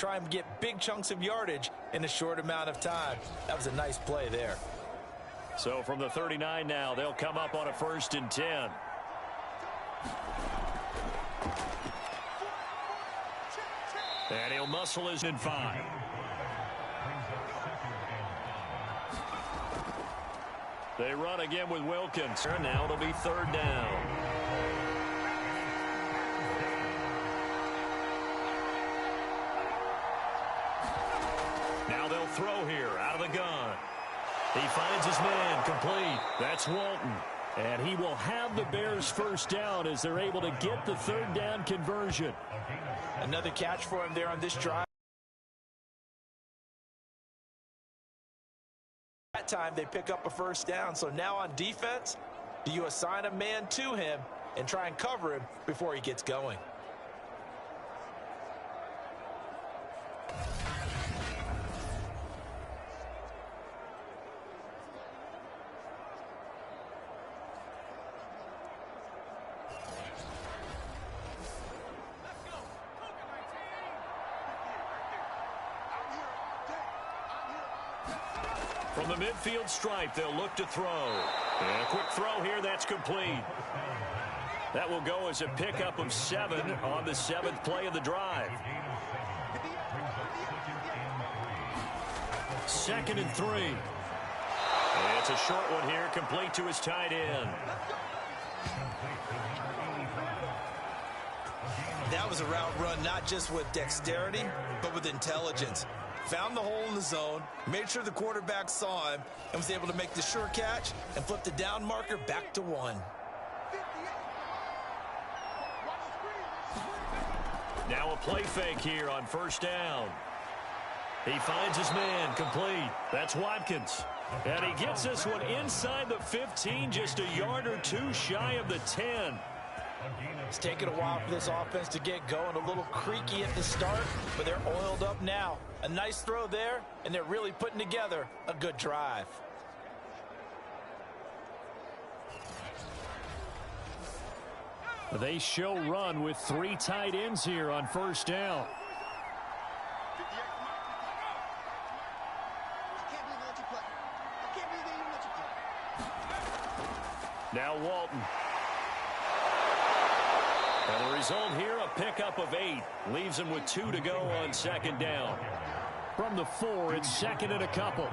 try and get big chunks of yardage in a short amount of time. That was a nice play there. So from the 39 now, they'll come up on a 1st and 10. And he'll muscle his in 5. They run again with Wilkins. Now it'll be 3rd down. Now they'll throw here out of the gun. He finds his man complete. That's Walton. And he will have the Bears 1st down as they're able to get the 3rd down conversion. Another catch for him there on this drive. That time they pick up a 1st down. So now on defense, do you assign a man to him and try and cover him before he gets going? From the midfield stripe, they'll look to throw. And a quick throw here, that's complete. That will go as a pickup of 7 on the 7th play of the drive. 2nd and 3. And it's a short one here, complete to his tight end. That was a route run not just with dexterity, but with intelligence. Found the hole in the zone, made sure the quarterback saw him, and was able to make the sure catch and flip the down marker back to 1. Now a play fake here on 1st down. He finds his man complete. That's Watkins. And he gets this one inside the 15, just a yard or 2 shy of the 10. It's taken a while for this offense to get going. A little creaky at the start, but they're oiled up now. A nice throw there, and they're really putting together a good drive. They show run with 3 tight ends here on 1st down. Now Walton. And the result here, a pickup of 8. Leaves him with 2 to go on 2nd down. From the 4, it's 2nd and a couple.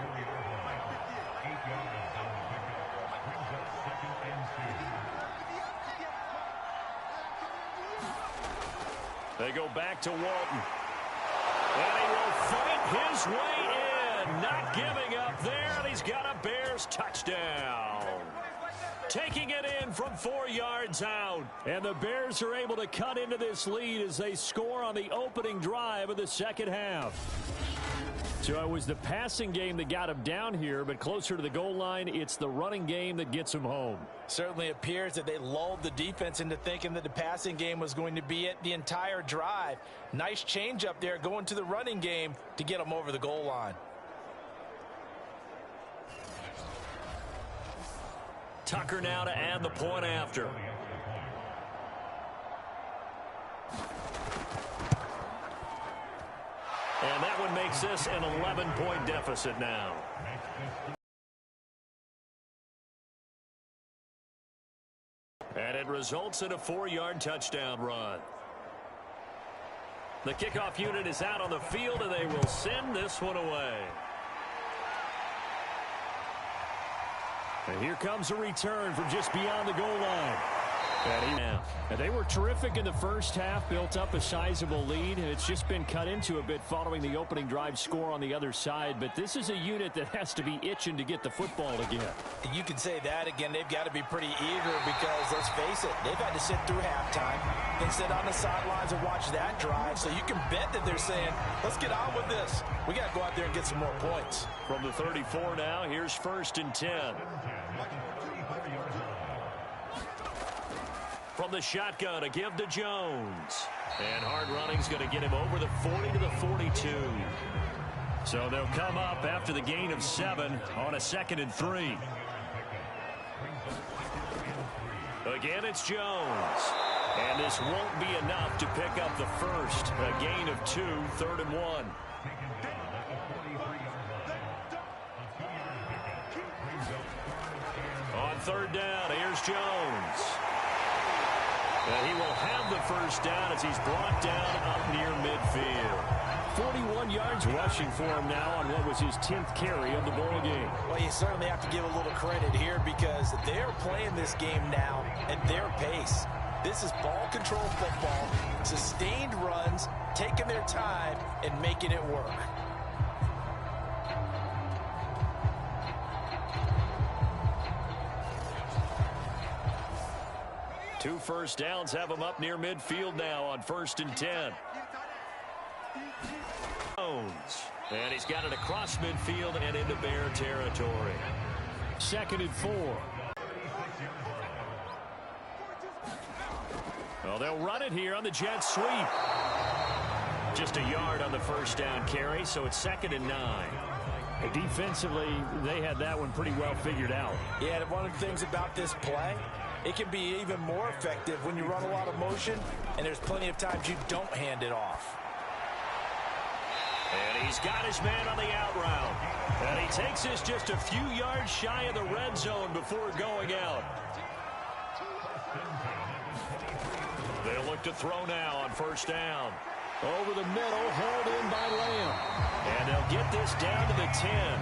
They go back to Walton. And he will fight his way in. Not giving up there, and he's got a Bears touchdown. Taking it in from 4 yards out. And the Bears are able to cut into this lead as they score on the opening drive of the 2nd half. So it was the passing game that got him down here, but closer to the goal line, it's the running game that gets him home. Certainly appears that they lulled the defense into thinking that the passing game was going to be it the entire drive. Nice change up there going to the running game to get them over the goal line. Tucker now to add the point after. And that one makes this an 11-point deficit now. And it results in a 4-yard touchdown run. The kickoff unit is out on the field, and they will send this one away. And here comes a return from just beyond the goal line. And they were terrific in the first half, built up a sizable lead, and it's just been cut into a bit following the opening drive score on the other side. But this is a unit that has to be itching to get the football again. You can say that again. They've got to be pretty eager because, let's face it, they've had to sit through halftime and sit on the sidelines and watch that drive. So you can bet that they're saying, let's get on with this. We got to go out there and get some more points. From the 34 now, here's 1st and 10. From the shotgun, a give to Jones. And hard running's going to get him over the 40 to the 42. So they'll come up after the gain of 7 on a 2nd and 3. Again, it's Jones. And this won't be enough to pick up the first. A gain of 2, 3rd and 1. On 3rd down, here's Jones. And he will have the first down as he's brought down up near midfield. 41 yards rushing for him now on what was his 10th carry of the ball game. Well, you certainly have to give a little credit here because they're playing this game now at their pace. This is ball control football, sustained runs, taking their time and making it work. Two first downs have him up near midfield now on 1st and 10. Jones. And he's got it across midfield and into Bear territory. 2nd and 4. Well, they'll run it here on the jet sweep. Just a yard on the first down carry, so it's 2nd and 9. Defensively, they had that one pretty well figured out. Yeah, one of the things about this play, it can be even more effective when you run a lot of motion, and there's plenty of times you don't hand it off. And he's got his man on the out route. And he takes this just a few yards shy of the red zone before going out. They'll look to throw now on 1st down. Over the middle, hauled in by Lamb. And they'll get this down to the 10.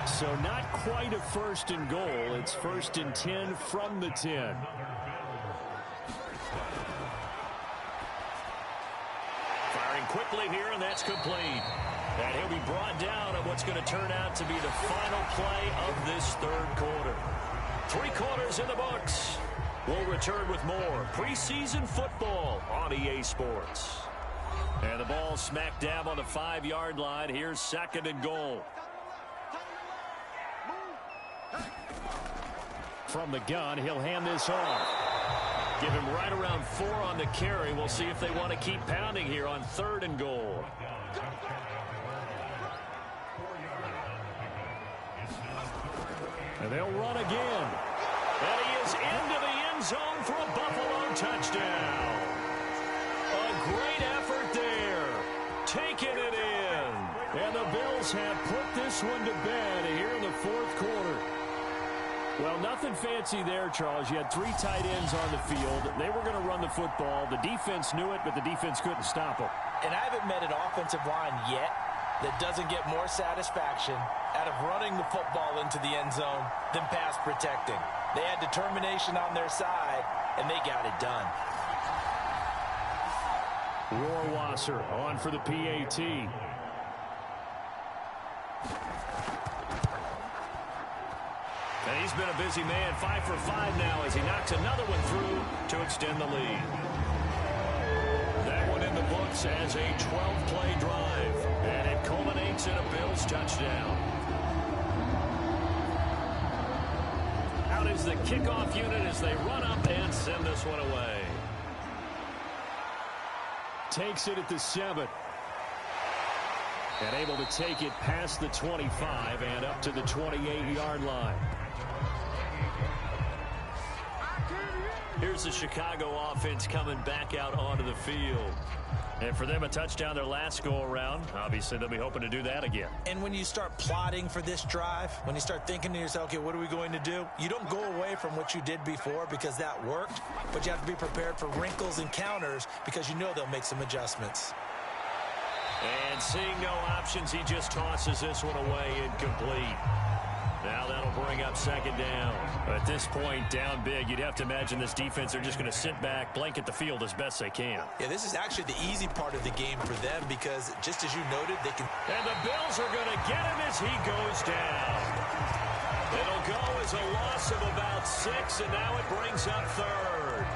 So not quite a 1st and goal. It's 1st and 10 from the 10. Firing quickly here, and that's complete. And he'll be brought down on what's going to turn out to be the final play of this 3rd quarter. 3 quarters in the books. We'll return with more preseason football on EA Sports. And the ball smack dab on the 5-yard line. Here's 2nd and goal. From the gun, he'll hand this off. Give him right around 4 on the carry. We'll see if they want to keep pounding here on 3rd and goal. And they'll run again. And he is into the end zone for a Buffalo touchdown. A great effort there. Taking it in. And the Bills have put this one to bed here in the 4th quarter. Well, nothing fancy there, Charles. You had 3 tight ends on the field. They were going to run the football. The defense knew it, but the defense couldn't stop them. And I haven't met an offensive line yet that doesn't get more satisfaction out of running the football into the end zone than pass protecting. They had determination on their side, and they got it done. Rohrwasser on for the PAT. And he's been a busy man, 5 for 5 now as he knocks another one through to extend the lead. That one in the books as a 12-play drive. And it culminates in a Bills touchdown. Out is the kickoff unit as they run up and send this one away. Takes it at the 7. And able to take it past the 25 and up to the 28-yard line. Here's the Chicago offense coming back out onto the field. And for them, a touchdown their last go-around. Obviously, they'll be hoping to do that again. And when you start plotting for this drive, when you start thinking to yourself, okay, what are we going to do? You don't go away from what you did before because that worked, but you have to be prepared for wrinkles and counters because you know they'll make some adjustments. And seeing no options, he just tosses this one away incomplete. Now that'll bring up 2nd down. At this point, down big, you'd have to imagine this defense are just going to sit back, blanket the field as best they can. Yeah, this is actually the easy part of the game for them because, just as you noted, they can... And the Bills are going to get him as he goes down. It'll go as a loss of about 6, and now it brings up 3rd.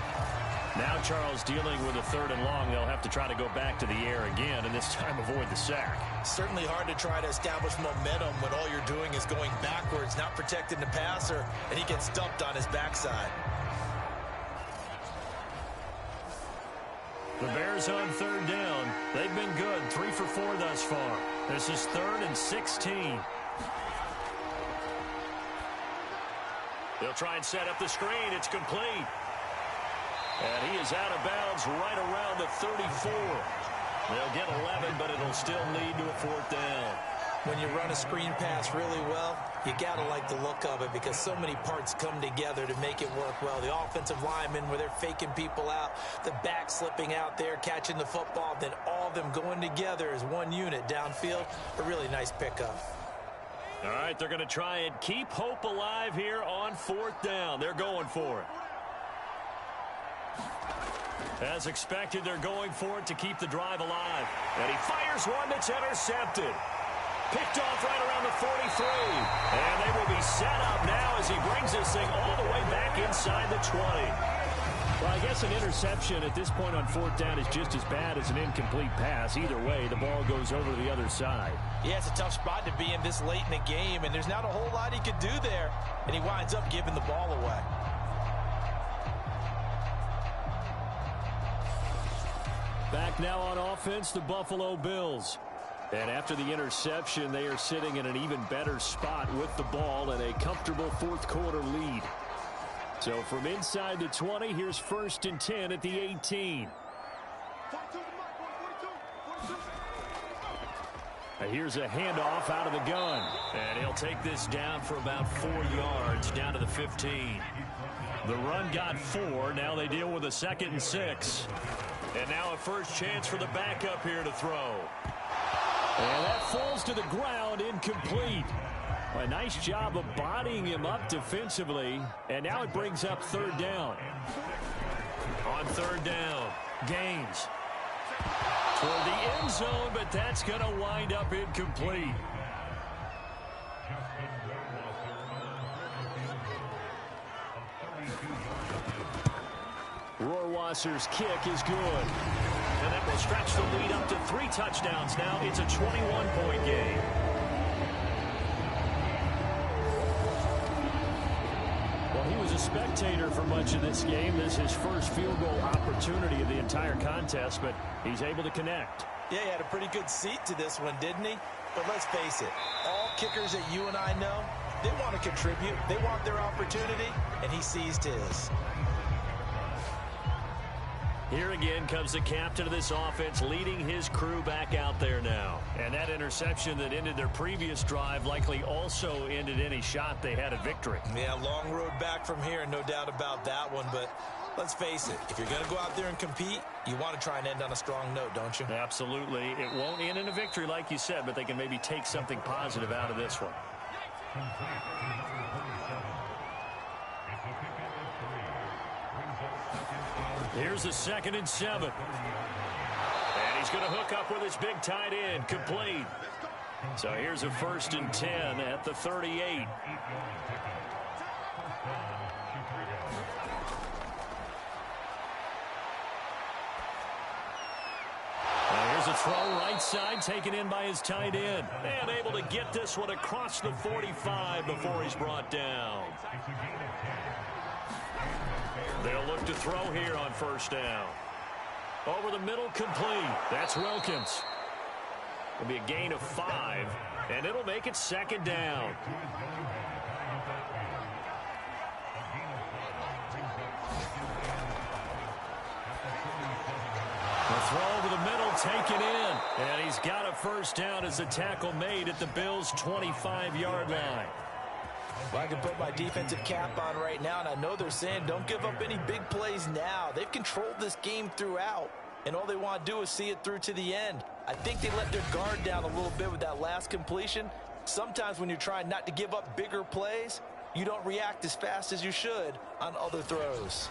Now Charles dealing with a 3rd and long. They'll have to try to go back to the air again, and this time avoid the sack. Certainly hard to try to establish momentum when all you're doing is going backwards, not protecting the passer, and he gets dumped on his backside. The Bears on 3rd down. They've been good, 3 for 4 thus far. This is 3rd and 16. They'll try and set up the screen. It's complete. And he is out of bounds right around the 34. They'll get 11, but it'll still lead to a 4th down. When you run a screen pass really well, you got to like the look of it because so many parts come together to make it work well. The offensive linemen, where they're faking people out, the back slipping out there, catching the football, then all of them going together as one unit downfield. A really nice pickup. All right, they're going to try and keep hope alive here on 4th down. They're going for it. As expected, they're going for it to keep the drive alive. And he fires one that's intercepted. Picked off right around the 43. And they will be set up now as he brings this thing all the way back inside the 20. Well, I guess an interception at this point on 4th down is just as bad as an incomplete pass. Either way, the ball goes over to the other side. Yeah, it's a tough spot to be in this late in the game, and there's not a whole lot he could do there. And he winds up giving the ball away. Back now on offense, the Buffalo Bills. And after the interception, they are sitting in an even better spot with the ball and a comfortable 4th quarter lead. So from inside the 20, here's 1st and 10 at the 18. Here's a handoff out of the gun. And he'll take this down for about 4 yards down to the 15. The run got 4. Now they deal with a 2nd and 6. And now a first chance for the backup here to throw. And that falls to the ground, incomplete. A nice job of bodying him up defensively. And now it brings up 3rd down. On 3rd down, Gaines. Toward the end zone, but that's going to wind up incomplete. Rohrwasser's kick is good. And that will stretch the lead up to 3 touchdowns now. It's a 21-point game. Well, he was a spectator for much of this game. This is his first field goal opportunity of the entire contest, but he's able to connect. Yeah, he had a pretty good seat to this one, didn't he? But let's face it, all kickers that you and I know, they want to contribute. They want their opportunity, and he seized his. Here again comes the captain of this offense, leading his crew back out there now. And that interception that ended their previous drive likely also ended any shot they had at victory. Yeah, long road back from here, no doubt about that one. But let's face it, if you're going to go out there and compete, you want to try and end on a strong note, don't you? Absolutely. It won't end in a victory like you said, but they can maybe take something positive out of this one. Here's a 2nd and 7. And he's going to hook up with his big tight end, complete. So here's a 1st and 10 at the 38. Here's a throw right side, taken in by his tight end. And able to get this one across the 45 before he's brought down. They'll look to throw here on 1st down. Over the middle, complete. That's Wilkins. It'll be a gain of 5, and it'll make it 2nd down. The throw over the middle, taken in. And he's got a 1st down as the tackle made at the Bills' 25-yard line. Well, I can put my defensive cap on right now, and I know they're saying don't give up any big plays now. They've controlled this game throughout, and all they want to do is see it through to the end. I think they let their guard down a little bit with that last completion. Sometimes when you're trying not to give up bigger plays, you don't react as fast as you should on other throws.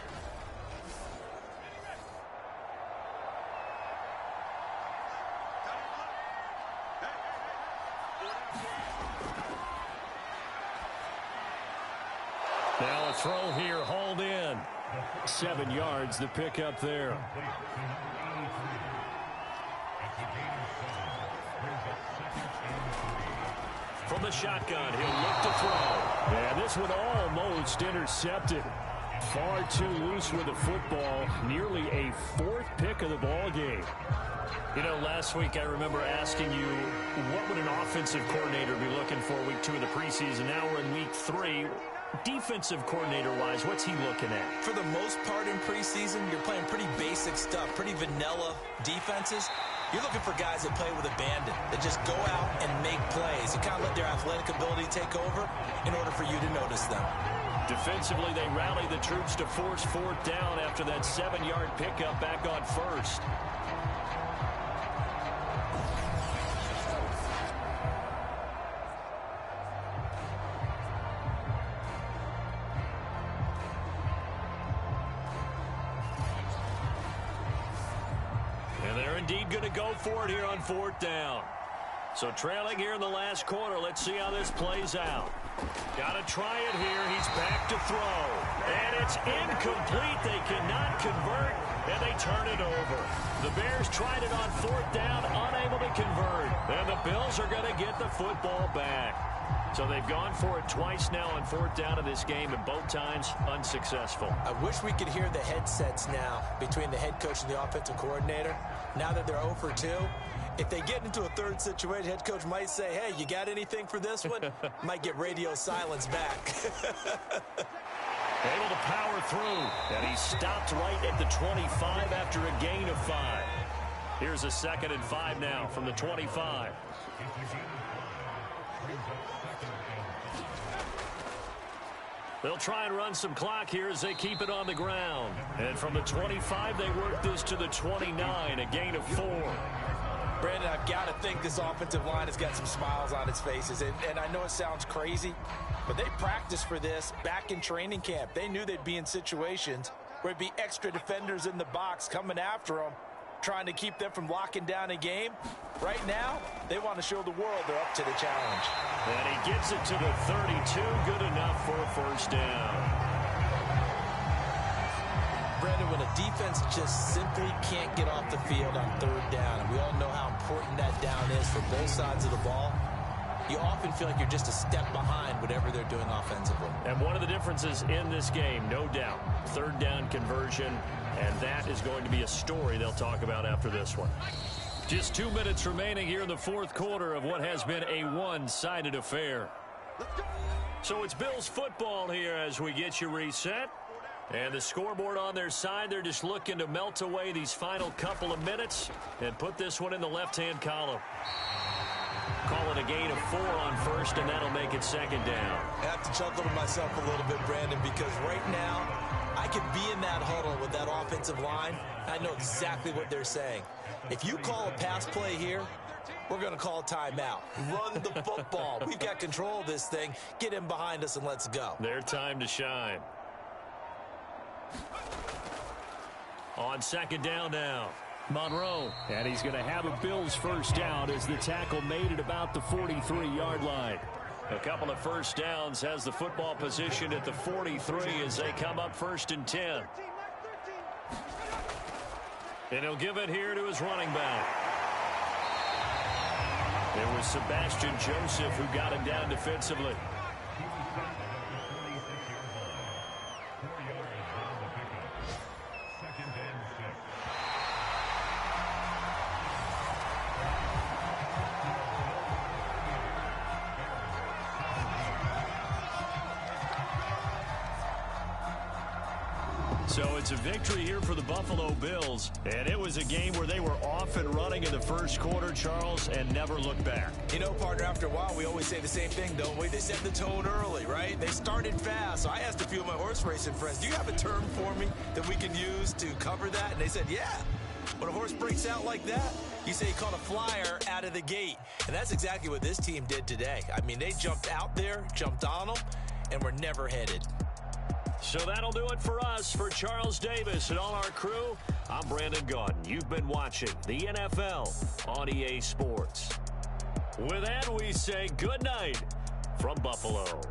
Now a throw here, hauled in. 7 yards, the pickup there. From the shotgun, he'll look to throw. Yeah, this one almost intercepted. Far too loose with the football. Nearly a 4th pick of the ball game. You know, last week I remember asking you, what would an offensive coordinator be looking for week 2 of the preseason? Now we're in week 3. Defensive coordinator-wise, what's he looking at? For the most part in preseason, you're playing pretty basic stuff, pretty vanilla defenses. You're looking for guys that play with abandon, that just go out and make plays and kind of let their athletic ability take over in order for you to notice them. Defensively, they rally the troops to force fourth down after that 7-yard pickup back on first. And they're indeed going to go for it here on fourth down. So trailing here in the last quarter, let's see how this plays out. Got to try it here. He's back to throw. And it's incomplete. They cannot convert, and they turn it over. The Bears tried it on fourth down, unable to convert. And the Bills are going to get the football back. So they've gone for it twice now on fourth down in this game, and both times unsuccessful. I wish we could hear the headsets now between the head coach and the offensive coordinator. Now that they're 0 for 2, if they get into a third situation, head coach might say, hey, you got anything for this one? Might get radio silence back. Able to power through, and he stopped right at the 25 after a gain of 5. Here's a 2nd and 5 now from the 25. They'll try and run some clock here as they keep it on the ground. And from the 25, they work this to the 29, a gain of 4. Brandon, I've got to think this offensive line has got some smiles on its faces. And I know it sounds crazy, but they practiced for this back in training camp. They knew they'd be in situations where it'd be extra defenders in the box coming after them, trying to keep them from locking down a game. Right now, they want to show the world they're up to the challenge. And he gets it to the 32, good enough for a first down. Brandon, when a defense just simply can't get off the field on third down, and we all know how important that down is for both sides of the ball, you often feel like you're just a step behind whatever they're doing offensively. And one of the differences in this game, no doubt, third down conversion, and that is going to be a story they'll talk about after this one. Just 2 minutes remaining here in the fourth quarter of what has been a one-sided affair. So it's Bills football here as we get you reset. And the scoreboard on their side, they're just looking to melt away these final couple of minutes and put this one in the left-hand column. Call it a gain of 4 on first, and that'll make it 2nd down. I have to chuckle to myself a little bit, Brandon, because right now I could be in that huddle with that offensive line. I know exactly what they're saying. If you call a pass play here, we're going to call a timeout. Run the football. We've got control of this thing. Get in behind us and let's go. Their time to shine. On 2nd down now, Monroe. And he's going to have a Bills first down as the tackle made at about the 43-yard line. A couple of first downs, has the football position at the 43 as they come up 1st and 10. And he'll give it here to his running back. It was Sebastian Joseph who got him down defensively. So it's a victory here for the Buffalo Bills, and it was a game where they were off and running in the first quarter, Charles, and never looked back. You know, partner, after a while, we always say the same thing, don't we? They set the tone early, right? They started fast. So I asked a few of my horse racing friends, do you have a term for me that we can use to cover that? And they said, yeah. When a horse breaks out like that, you say he caught a flyer out of the gate. And that's exactly what this team did today. I mean, they jumped out there, jumped on them, and were never headed. So that'll do it for us. For Charles Davis and all our crew, I'm Brandon Gaudin. You've been watching the NFL on EA Sports. With that, we say good night from Buffalo.